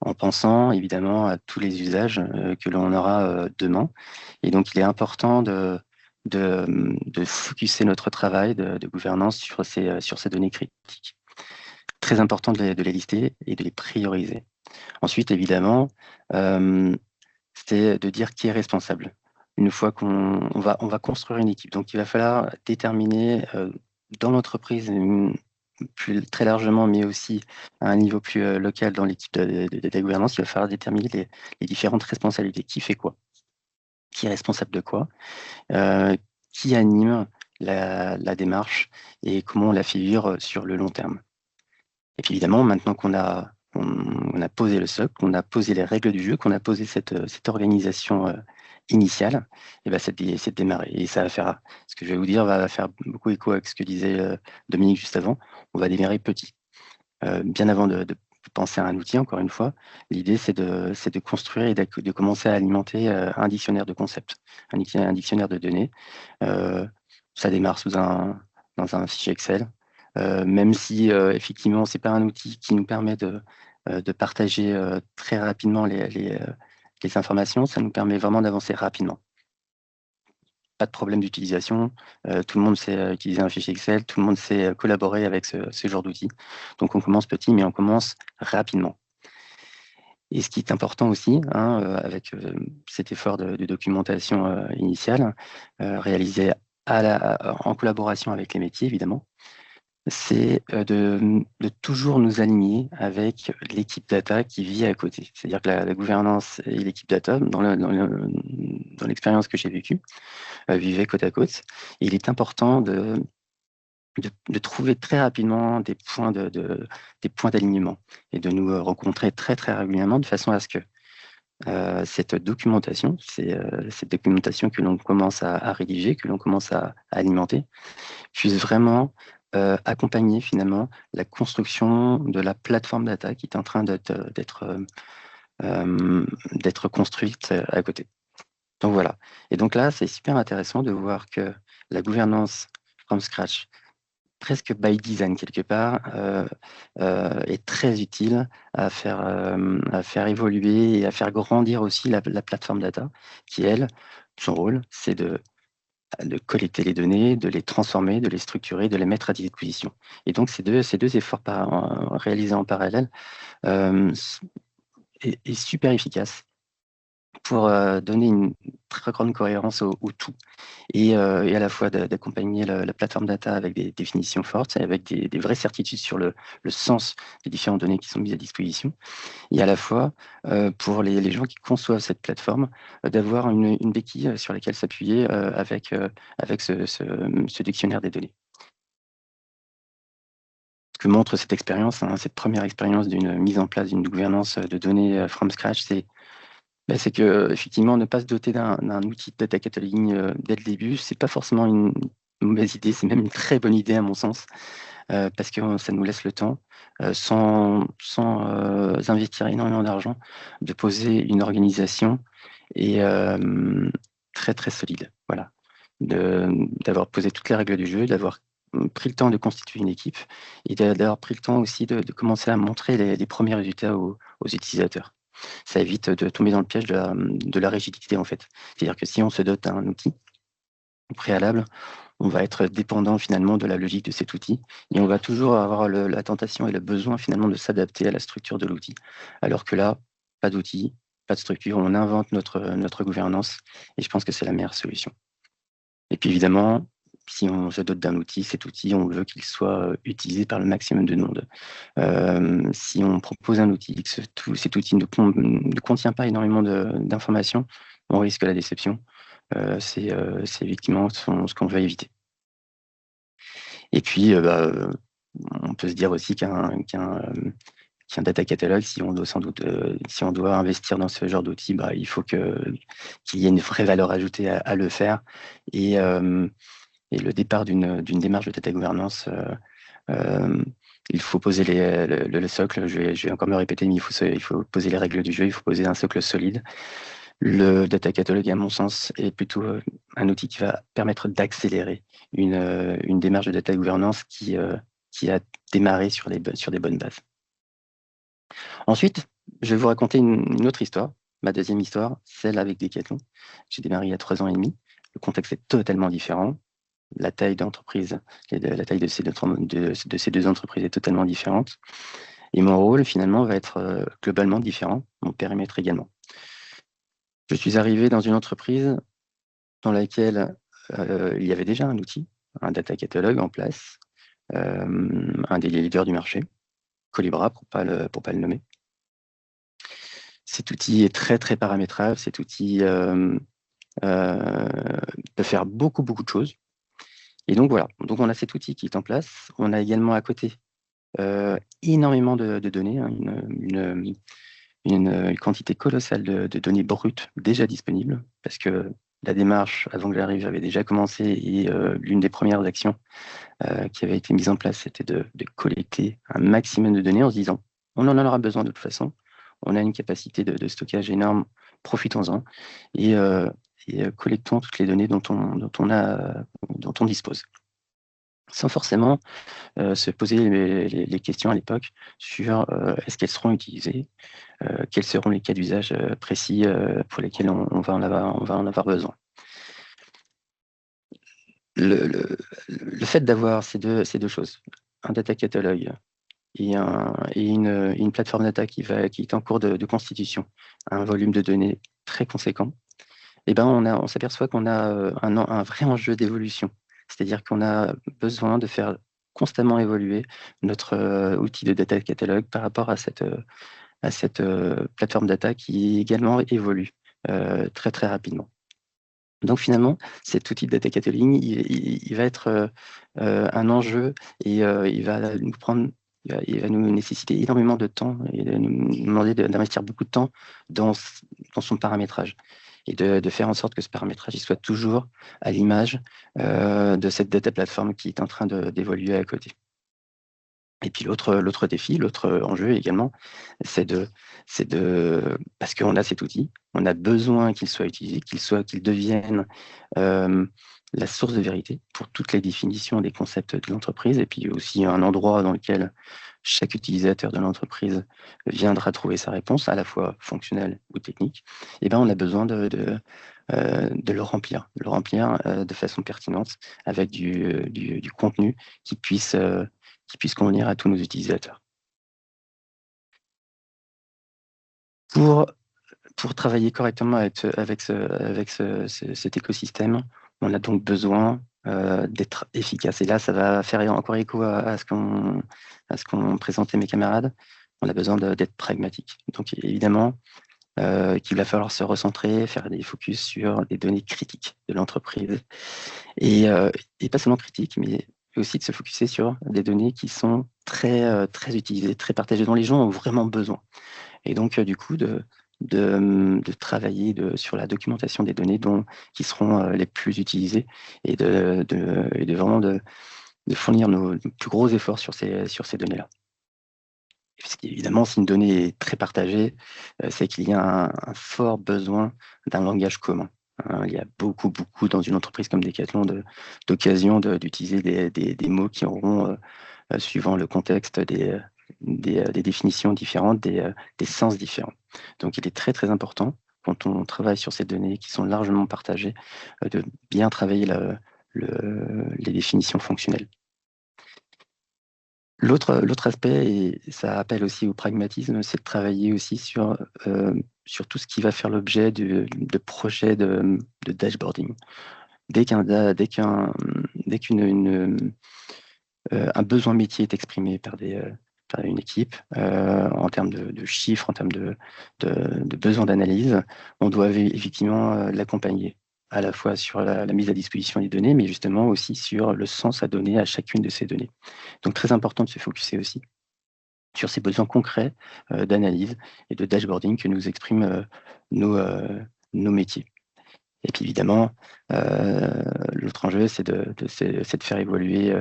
en pensant évidemment à tous les usages que l'on aura demain. Et donc, il est important de focuser notre travail de gouvernance sur ces données critiques. Très important de les lister et de les prioriser. Ensuite, évidemment, c'est de dire qui est responsable. Une fois qu'on va construire une équipe, donc il va falloir déterminer dans l'entreprise très largement, mais aussi à un niveau plus local dans l'équipe de gouvernance, il va falloir déterminer les différentes responsabilités. Qui fait quoi? Qui est responsable de quoi? Qui anime la démarche et comment on la fait vivre sur le long terme? Et puis évidemment, maintenant qu'on a posé le socle, qu'on a posé les règles du jeu, qu'on a posé cette organisation initiale, et c'est de démarrer. Et ça va faire, ce que je vais vous dire va faire beaucoup écho avec ce que disait Dominique juste avant. On va démarrer petit. Bien avant de penser à un outil, encore une fois, l'idée c'est de construire et de commencer à alimenter un dictionnaire de concepts, un dictionnaire de données. Ça démarre dans un fichier Excel. Même si effectivement c'est pas un outil qui nous permet de partager très rapidement les informations, ça nous permet vraiment d'avancer rapidement. Pas de problème d'utilisation, tout le monde sait utiliser un fichier Excel, tout le monde sait collaborer avec ce genre d'outils. Donc on commence petit, mais on commence rapidement. Et ce qui est important aussi, avec cet effort de documentation initiale, réalisé en collaboration avec les métiers, évidemment, c'est de toujours nous aligner avec l'équipe data qui vit à côté. C'est-à-dire que la gouvernance et l'équipe data, dans l'expérience que j'ai vécue, vivaient côte à côte. Et il est important de trouver très rapidement des points d'alignement et de nous rencontrer très très régulièrement de façon à ce que cette documentation que l'on commence à rédiger, que l'on commence à alimenter, puisse vraiment accompagner finalement la construction de la plateforme data qui est en train d'être construite à côté. Donc voilà. Et donc là, c'est super intéressant de voir que la gouvernance from scratch, presque by design quelque part, est très utile à faire évoluer et à faire grandir aussi la plateforme data, qui, elle, son rôle, c'est de collecter les données, de les transformer, de les structurer, de les mettre à disposition. Et donc, ces deux efforts réalisés en parallèle est super efficace pour donner une très grande cohérence au tout et à la fois d'accompagner la plateforme data avec des définitions fortes et avec des vraies certitudes sur le sens des différentes données qui sont mises à disposition, et à la fois pour les gens qui conçoivent cette plateforme, d'avoir une béquille sur laquelle s'appuyer avec ce dictionnaire des données. Ce que montre cette expérience, cette première expérience d'une mise en place d'une gouvernance de données from scratch, c'est que effectivement, ne pas se doter d'un outil de data cataloging dès le début, c'est pas forcément une mauvaise idée, c'est même une très bonne idée à mon sens, parce que ça nous laisse le temps, sans investir énormément d'argent, de poser une organisation et très très solide. Voilà, d'avoir posé toutes les règles du jeu, d'avoir pris le temps de constituer une équipe et d'avoir pris le temps aussi de commencer à montrer les premiers résultats aux utilisateurs. Ça évite de tomber dans le piège de la rigidité, en fait. C'est-à-dire que si on se dote d'un outil au préalable, on va être dépendant finalement de la logique de cet outil et on va toujours avoir la tentation et le besoin finalement de s'adapter à la structure de l'outil. Alors que là, pas d'outil, pas de structure, on invente notre gouvernance et je pense que c'est la meilleure solution. Et puis évidemment, si on se dote d'un outil, cet outil, on veut qu'il soit utilisé par le maximum de monde. Si on propose un outil, que cet outil ne contient pas énormément d'informations, on risque la déception. C'est effectivement ce qu'on veut éviter. Et puis, on peut se dire aussi qu'un data catalogue, si on doit investir dans ce genre d'outil, il faut qu'il y ait une vraie valeur ajoutée à le faire. Et le départ d'une démarche de data gouvernance, il faut poser le socle. Je vais encore me répéter, mais il faut poser les règles du jeu, il faut poser un socle solide. Le data catalogue, à mon sens, est plutôt un outil qui va permettre d'accélérer une démarche de data gouvernance qui a démarré sur des bonnes bases. Ensuite, je vais vous raconter une autre histoire, ma deuxième histoire, celle avec Decathlon. J'ai démarré il y a 3 ans et demi. Le contexte est totalement différent. La taille d'entreprise, la taille de ces deux entreprises est totalement différente. Et mon rôle, finalement, va être globalement différent, mon périmètre également. Je suis arrivé dans une entreprise dans laquelle il y avait déjà un outil, un data catalogue en place, un des leaders du marché, Collibra, pour pas le nommer. Cet outil est très, très paramétrable. Cet outil peut faire beaucoup, beaucoup de choses. Et donc, voilà. Donc, on a cet outil qui est en place. On a également à côté énormément de données, une quantité colossale de données brutes déjà disponibles, parce que la démarche, avant que j'arrive, avait déjà commencé, et l'une des premières actions qui avait été mise en place, c'était de collecter un maximum de données en se disant, on en aura besoin de toute façon, on a une capacité de stockage énorme, profitons-en, et collectons toutes les données dont on dispose. Sans forcément se poser les questions à l'époque sur est-ce qu'elles seront utilisées, quels seront les cas d'usage précis pour lesquels on va en avoir besoin. Le fait d'avoir ces deux choses, un data catalogue et une plateforme data qui est en cours de constitution, un volume de données très conséquent, eh ben on s'aperçoit qu'on a un vrai enjeu d'évolution. C'est-à-dire qu'on a besoin de faire constamment évoluer notre outil de data catalogue par rapport à cette plateforme data qui également évolue très très rapidement. Donc finalement, cet outil de data cataloging, il va être un enjeu et il va nous nécessiter énormément de temps et nous demander d'investir beaucoup de temps dans son paramétrage et de faire en sorte que ce paramétrage il soit toujours à l'image de cette data platform qui est en train d'évoluer à côté. Et puis l'autre défi, l'autre enjeu également, c'est parce qu'on a cet outil, on a besoin qu'il soit utilisé, qu'il devienne la source de vérité pour toutes les définitions des concepts de l'entreprise, et puis aussi un endroit dans lequel chaque utilisateur de l'entreprise viendra trouver sa réponse, à la fois fonctionnelle ou technique. Et ben on a besoin de le remplir, de façon pertinente avec du contenu qui puisse convenir à tous nos utilisateurs. Pour travailler correctement avec cet écosystème, on a donc besoin d'être efficace. Et là, ça va faire encore écho à ce qu'ont présenté mes camarades. On a besoin d'être pragmatique. Donc évidemment, qu'il va falloir se recentrer, faire des focus sur des données critiques de l'entreprise. Et pas seulement critiques, mais aussi de se focuser sur des données qui sont très, très utilisées, très partagées, dont les gens ont vraiment besoin. Et donc, du coup, de travailler sur la documentation des données qui seront les plus utilisées et de vraiment de fournir nos plus gros efforts sur ces données-là. Évidemment, si une donnée est très partagée, c'est qu'il y a un fort besoin d'un langage commun. Il y a beaucoup dans une entreprise comme Decathlon d'occasion d'utiliser des mots qui auront, suivant le contexte, des définitions différentes, des sens différents. Donc, il est très, très important, quand on travaille sur ces données qui sont largement partagées, de bien travailler les définitions fonctionnelles. L'autre aspect, et ça appelle aussi au pragmatisme, c'est de travailler aussi sur tout ce qui va faire l'objet de projets de dashboarding. Dès qu'un besoin métier est exprimé par une équipe, en termes de chiffres, en termes de besoin d'analyse, on doit effectivement l'accompagner, à la fois sur la mise à disposition des données, mais justement aussi sur le sens à donner à chacune de ces données. Donc très important de se focuser aussi sur ces besoins concrets d'analyse et de dashboarding que nous expriment nos métiers. Et puis évidemment, l'autre enjeu, c'est de faire évoluer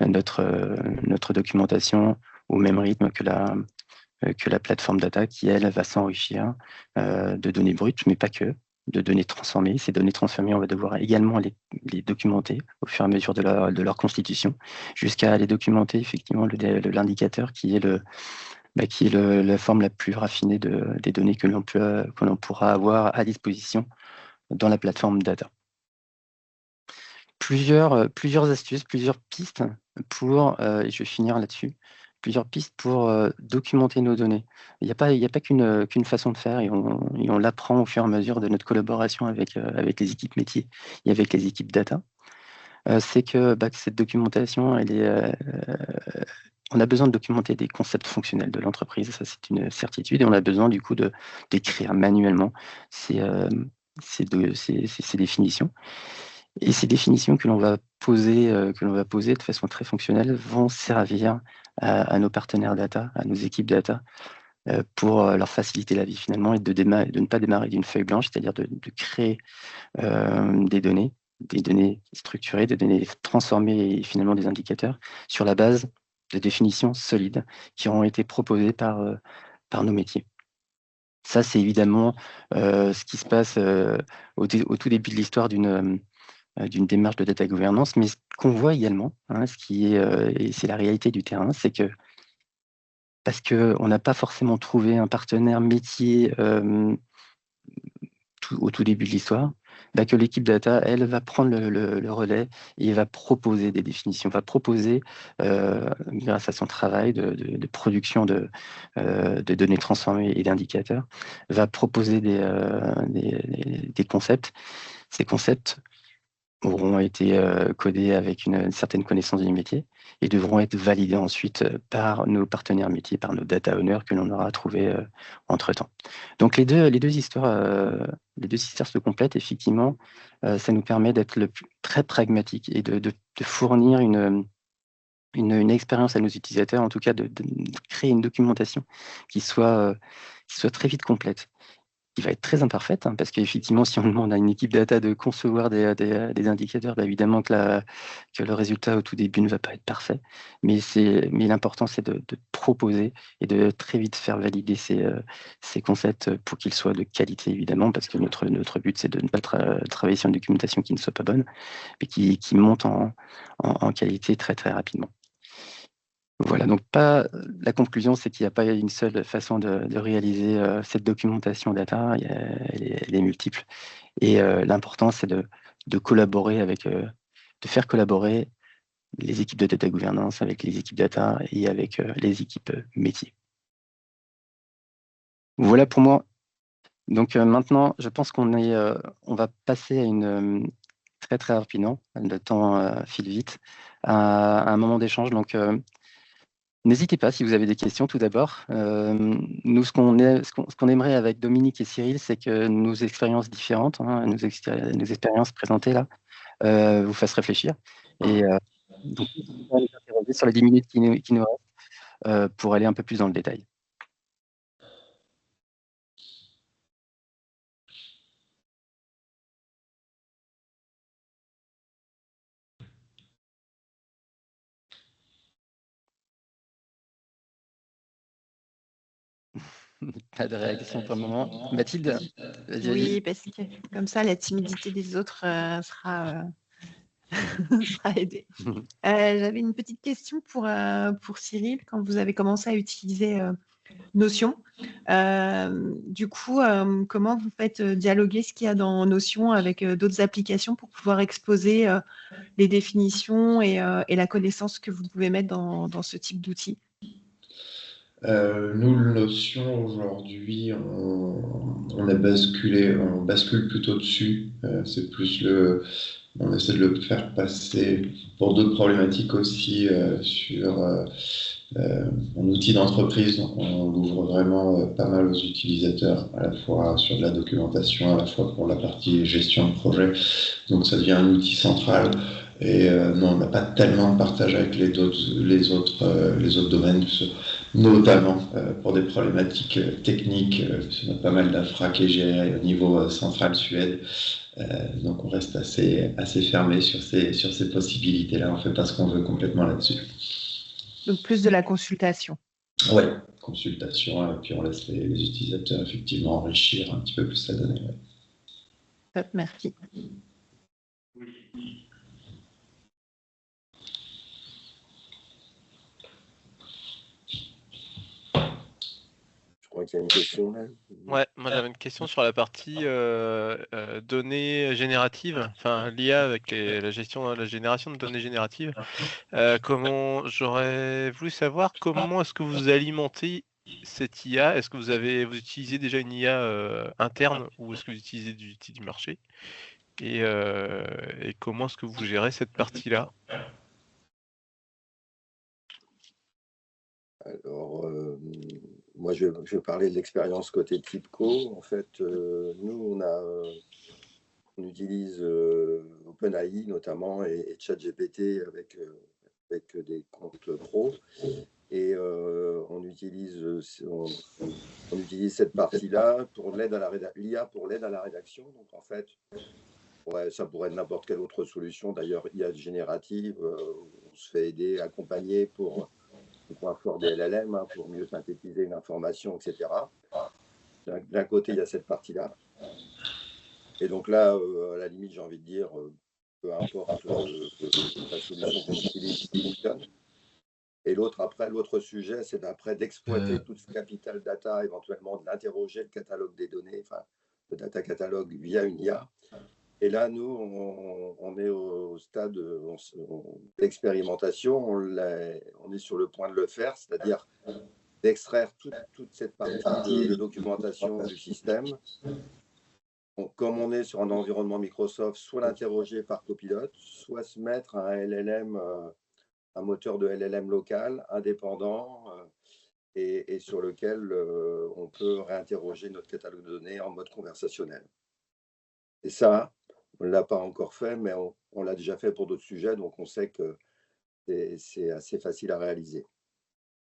notre documentation au même rythme que la plateforme data qui, elle, va s'enrichir de données brutes, mais pas que, de données transformées. Ces données transformées, on va devoir également les documenter au fur et à mesure de leur constitution, jusqu'à les documenter effectivement l'indicateur qui est la forme la plus raffinée des données que l'on pourra avoir à disposition dans la plateforme data. Plusieurs astuces, plusieurs pistes et je vais finir là-dessus, plusieurs pistes pour documenter nos données. Il n'y a pas qu'une façon de faire, et on l'apprend au fur et à mesure de notre collaboration avec les équipes métiers et avec les équipes data. C'est que cette documentation, on a besoin de documenter des concepts fonctionnels de l'entreprise, ça c'est une certitude, et on a besoin du coup d'écrire manuellement ces définitions. Et ces définitions que l'on va poser de façon très fonctionnelle vont servir à nos partenaires data, à nos équipes data, pour leur faciliter la vie finalement, et de ne pas démarrer d'une feuille blanche, c'est-à-dire de créer des données structurées, des données transformées et finalement des indicateurs sur la base de définitions solides qui auront été proposées par nos métiers. Ça, c'est évidemment ce qui se passe au tout début de l'histoire d'une démarche de data gouvernance, mais ce qu'on voit également, et c'est la réalité du terrain, c'est que parce qu'on n'a pas forcément trouvé un partenaire métier au tout début de l'histoire, que l'équipe data, elle, va prendre le relais et va proposer des définitions, va proposer, grâce à son travail de production de données transformées et d'indicateurs, va proposer des concepts. Ces concepts auront été codés avec une certaine connaissance du métier et devront être validés ensuite par nos partenaires métiers, par nos data owners que l'on aura trouvés entre-temps. Donc les deux histoires se complètent. Effectivement, ça nous permet d'être très pragmatique et de fournir une expérience à nos utilisateurs, en tout cas de créer une documentation qui soit très vite complète, qui va être très imparfaite, parce qu'effectivement, si on demande à une équipe data de concevoir des indicateurs, évidemment que le résultat au tout début ne va pas être parfait. Mais l'important, c'est de proposer et de très vite faire valider ces concepts pour qu'ils soient de qualité, évidemment, parce que notre but, c'est de ne pas travailler sur une documentation qui ne soit pas bonne, mais qui monte en qualité très, très rapidement. Voilà, donc la conclusion, c'est qu'il n'y a pas une seule façon de réaliser cette documentation data, elle est multiple. Et l'important, c'est de collaborer de faire collaborer les équipes de data gouvernance avec les équipes data et avec les équipes métiers. Voilà pour moi. Donc maintenant, je pense qu'on va passer à une très très rapidement, le temps file vite, à un moment d'échange. Donc n'hésitez pas si vous avez des questions tout d'abord. Nous, ce qu'on aimerait avec Dominique et Cyril, c'est que nos expériences différentes, nos expériences présentées là, vous fassent réfléchir. Et donc, on va les interroger sur les 10 minutes qui nous restent pour aller un peu plus dans le détail. Pas de réaction pour le moment. Mathilde, vas-y. Oui, parce que comme ça, la timidité des autres sera aidée. J'avais une petite question pour Cyril. Quand vous avez commencé à utiliser Notion, du coup, comment vous faites dialoguer ce qu'il y a dans Notion avec d'autres applications pour pouvoir exposer les définitions et la connaissance que vous pouvez mettre dans ce type d'outils? Nous, Notion, aujourd'hui, on bascule plutôt dessus. C'est plus on essaie de le faire passer pour d'autres problématiques aussi en outil d'entreprise. On l'ouvre vraiment pas mal aux utilisateurs, à la fois sur de la documentation, à la fois pour la partie gestion de projet. Donc ça devient un outil central. Et non, on n'a pas tellement de partage avec les autres domaines, notamment pour des problématiques techniques. On a pas mal d'infra qui est géré au niveau central Suède. Donc on reste assez fermé sur ces possibilités-là. On ne fait pas ce qu'on veut complètement là-dessus. Donc plus de la consultation. Oui, consultation, et puis on laisse les utilisateurs effectivement enrichir un petit peu plus la donnée. Ouais. Top, merci. Je crois qu'il y a une question là. Ouais, moi j'avais une question sur la partie données génératives, enfin l'IA avec la génération de données génératives. J'aurais voulu savoir comment est-ce que vous alimentez cette IA? Est-ce que vous utilisez déjà une IA interne ou est-ce que vous utilisez du outil du marché? Et comment est-ce que vous gérez cette partie-là? Alors, moi, je vais parler de l'expérience côté TIBCO. En fait, nous, on utilise OpenAI notamment et ChatGPT avec des comptes pro. Et on utilise cette partie-là pour l'aide à l'IA pour l'aide à la rédaction. Donc, en fait, ça pourrait être n'importe quelle autre solution. D'ailleurs, IA générative, on se fait aider, accompagner pour fort des LLM, pour mieux synthétiser une information, etc. D'un côté, il y a cette partie-là. Et donc là, à la limite, j'ai envie de dire, peu importe la solution qu'on utilise qui fonctionne. Et l'autre sujet, c'est d'exploiter tout ce capital data, éventuellement de l'interroger, le catalogue des données, enfin, le data catalogue via une IA, Et là, nous, on est au stade d'expérimentation. On est sur le point de le faire, c'est-à-dire d'extraire toute cette partie de documentation du système. Comme on est sur un environnement Microsoft, soit l'interroger par copilote, soit se mettre un LLM, un moteur de LLM local, indépendant, et sur lequel on peut réinterroger notre catalogue de données en mode conversationnel. Et ça, on ne l'a pas encore fait, mais on l'a déjà fait pour d'autres sujets, donc on sait que c'est assez facile à réaliser.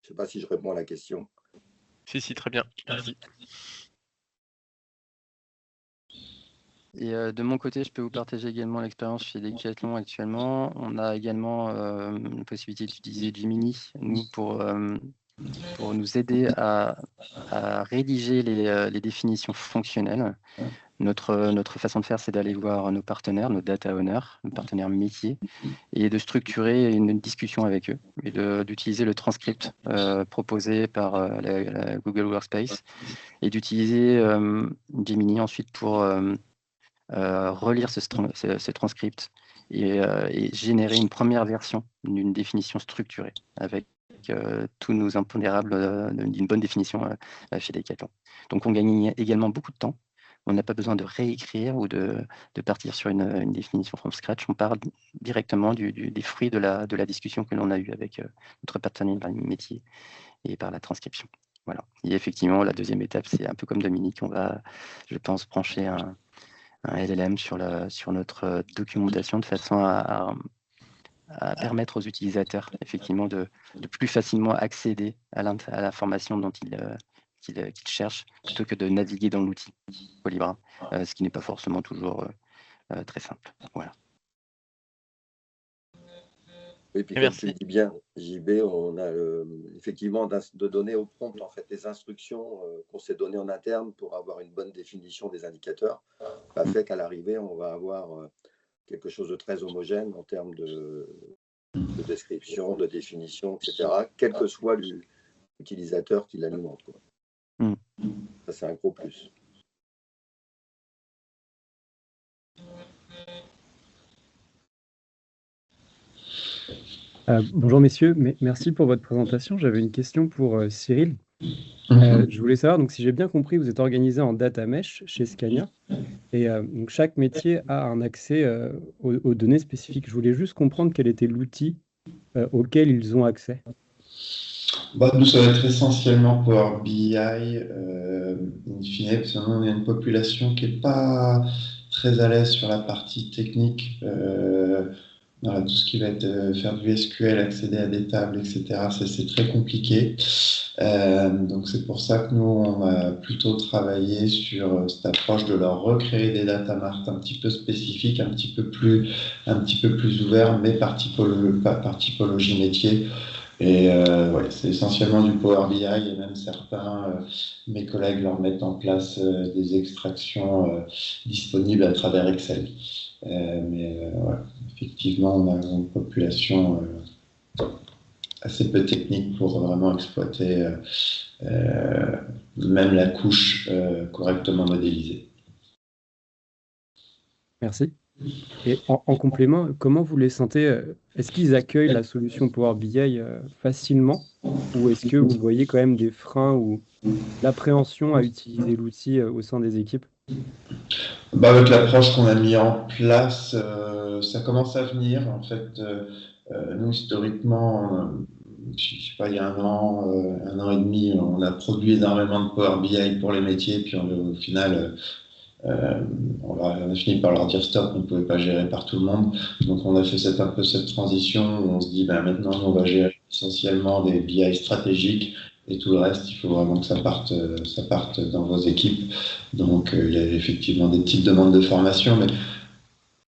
Je ne sais pas si je réponds à la question. Si, très bien. Merci. Et de mon côté, je peux vous partager également l'expérience chez Decathlon actuellement. On a également la possibilité d'utiliser Gemini, nous, pour nous aider à rédiger les définitions fonctionnelles. Notre façon de faire, c'est d'aller voir nos partenaires, nos data owners, nos partenaires métiers, et de structurer une discussion avec eux, et d'utiliser le transcript proposé par la Google Workspace, et d'utiliser Gemini ensuite pour relire ce transcript et générer une première version d'une définition structurée avec tous nos impondérables d'une bonne définition chez Decathlon. Donc on gagne également beaucoup de temps. On n'a pas besoin de réécrire ou de partir sur une définition from scratch. On part directement des fruits de la discussion que l'on a eue avec notre partenaire métier et par la transcription. Voilà. Et effectivement, la deuxième étape, c'est un peu comme Dominique. On va, je pense, brancher un LLM sur notre documentation de façon à permettre aux utilisateurs effectivement de plus facilement accéder à l'information dont qu'ils cherchent plutôt que de naviguer dans l'outil Colibra, ce qui n'est pas forcément toujours très simple. Voilà. Oui, puis comme tu le dis bien, JB, on a effectivement de donner au prompt en fait les instructions qu'on s'est données en interne pour avoir une bonne définition des indicateurs. Ça fait qu'à l'arrivée, on va avoir quelque chose de très homogène en termes de description, de définition, etc., quel que soit l'utilisateur qui l'alimente. Ça, c'est un gros plus. Bonjour messieurs, merci pour votre présentation. J'avais une question pour Cyril. Je voulais savoir, donc, si j'ai bien compris, vous êtes organisé en data mesh chez Scania, et donc chaque métier a un accès aux données spécifiques. Je voulais juste comprendre quel était l'outil auquel ils ont accès. Nous, ça va être essentiellement Power BI, in fine, parce que nous, on est une population qui n'est pas très à l'aise sur la partie technique. Tout ce qui va être faire du SQL, accéder à des tables, etc., c'est très compliqué. Donc c'est pour ça que nous, on a plutôt travaillé sur cette approche de leur recréer des data marts un petit peu spécifiques, un petit peu plus ouverts, mais par typologie métier. Et c'est essentiellement du Power BI, et même certains, mes collègues leur mettent en place des extractions disponibles à travers Excel. Effectivement, on a une population assez peu technique pour vraiment exploiter même la couche correctement modélisée. Merci. Et en complément, comment vous les sentez? Est-ce qu'ils accueillent la solution Power BI facilement, ou est-ce que vous voyez quand même des freins ou l'appréhension à utiliser l'outil au sein des équipes? Avec l'approche qu'on a mis en place, ça commence à venir. En fait, nous, historiquement, je sais pas, il y a un an et demi, on a produit énormément de Power BI pour les métiers, puis au final, on a fini par leur dire stop, on ne pouvait pas gérer par tout le monde. Donc on a fait un peu cette transition où on se dit maintenant on va gérer essentiellement des BI stratégiques, et tout le reste, il faut vraiment que ça parte dans vos équipes. Donc il y a effectivement des petites demandes de formation, mais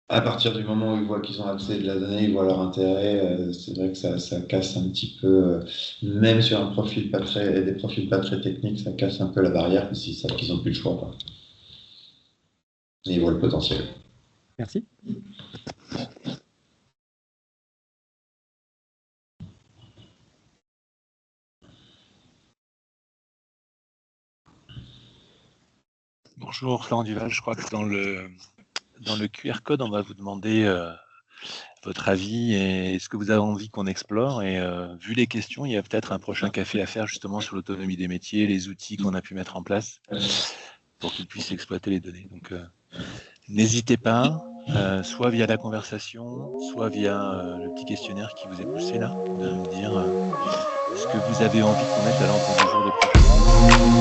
à partir du moment où ils voient qu'ils ont accès de la donnée, ils voient leur intérêt, c'est vrai que ça casse un petit peu, même sur des profils pas très techniques, ça casse un peu la barrière, parce qu'ils savent qu'ils n'ont plus le choix. Et ils voient le potentiel. Merci. Bonjour, Florent Duval. Je crois que dans le dans le QR code, on va vous demander votre avis et ce que vous avez envie qu'on explore. Et vu les questions, il y a peut-être un prochain café à faire justement sur l'autonomie des métiers, les outils qu'on a pu mettre en place pour qu'ils puissent exploiter les données. Donc, n'hésitez pas, soit via la conversation, soit via le petit questionnaire qui vous est poussé là, de me dire ce que vous avez envie qu'on mette à l'ordre du jour des prochains.